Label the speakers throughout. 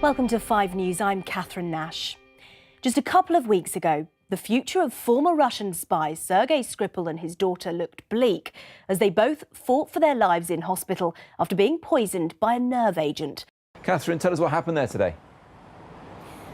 Speaker 1: Welcome to 5 News, I'm Catherine Nash. Just a couple of weeks ago, the future of former Russian spy Sergei Skripal and his daughter looked bleak as they both fought for their lives in hospital after being poisoned by a nerve agent.
Speaker 2: Catherine, tell us what happened there today.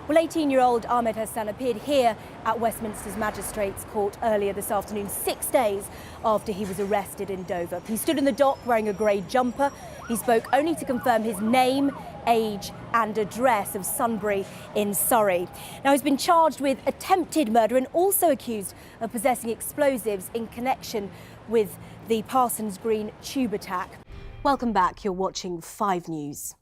Speaker 1: Well, 18-year-old Ahmed Hassan appeared here at Westminster's Magistrates Court earlier this afternoon, 6 days after he was arrested in Dover. He stood in the dock wearing a grey jumper. He spoke only to confirm his name, age and address of Sunbury in Surrey. Now, he's been charged with attempted murder and also accused of possessing explosives in connection with the Parsons Green tube attack. Welcome back. You're watching 5 News.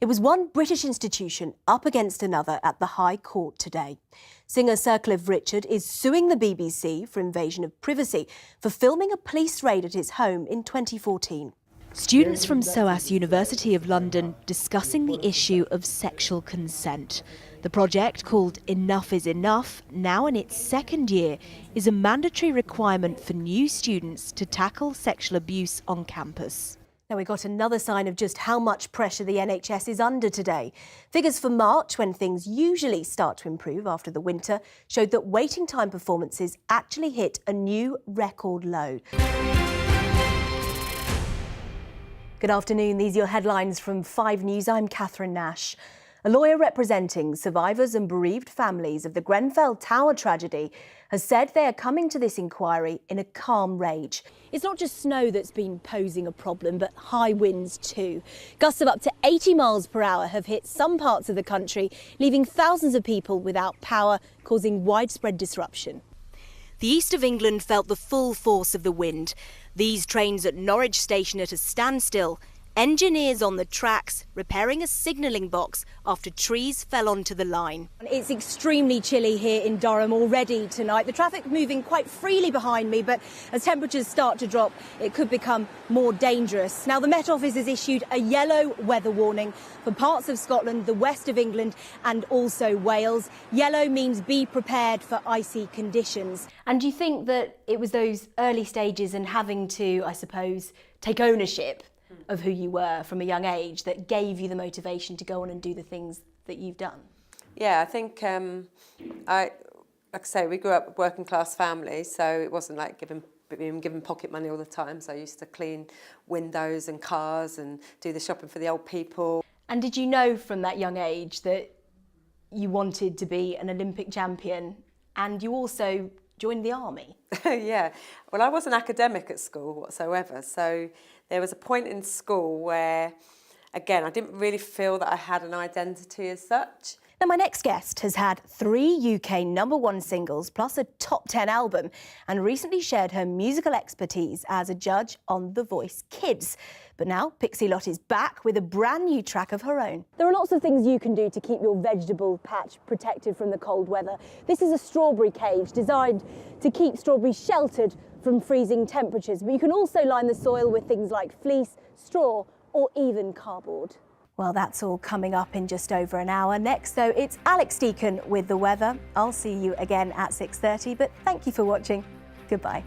Speaker 1: It was one British institution up against another at the High Court today. Singer Sir Cliff Richard is suing the BBC for invasion of privacy for filming a police raid at his home in 2014. Students from SOAS University of London discussing the issue of sexual consent. The project, called Enough is Enough, now in its second year, is a mandatory requirement for new students to tackle sexual abuse on campus. Now, we got another sign of just how much pressure the NHS is under today. Figures for March, when things usually start to improve after the winter, showed that waiting time performances actually hit a new record low. Good afternoon. These are your headlines from 5 News. I'm Catherine Nash. A lawyer representing survivors and bereaved families of the Grenfell Tower tragedy has said they are coming to this inquiry in a calm rage. It's not just snow that's been posing a problem, but high winds too. Gusts of up to 80 miles per hour have hit some parts of the country, leaving thousands of people without power, causing widespread disruption. The east of England felt the full force of the wind. These trains at Norwich station at a standstill. Engineers on the tracks repairing a signalling box after trees fell onto the line. It's extremely chilly here in Durham already tonight. The traffic moving quite freely behind me, but as temperatures start to drop, it could become more dangerous. Now, the Met Office has issued a yellow weather warning for parts of Scotland, the west of England and also Wales. Yellow means be prepared for icy conditions. And do you think that it was those early stages and having to, I suppose, take ownership of who you were from a young age that gave you the motivation to go on and do the things that you've done?
Speaker 3: Yeah, I think, like I say, we grew up working class families, so it wasn't like being given pocket money all the time. So I used to clean windows and cars and do the shopping for the old people. And
Speaker 1: did you know from that young age that you wanted to be an Olympic champion and you also joined the army?
Speaker 3: Yeah, well, I wasn't academic at school whatsoever, so there was a point in school where, again, I didn't really feel that I had an identity as such.
Speaker 1: Now, my next guest has had 3 UK #1 singles plus a top 10 album and recently shared her musical expertise as a judge on The Voice Kids. But now Pixie Lott is back with a brand new track of her own. There are lots of things you can do to keep your vegetable patch protected from the cold weather. This is a strawberry cage designed to keep strawberries sheltered from freezing temperatures. But you can also line the soil with things like fleece, straw or even cardboard. Well, that's all coming up in just over an hour. Next, though, it's Alex Deacon with the weather. I'll see you again at 6:30, but thank you for watching. Goodbye.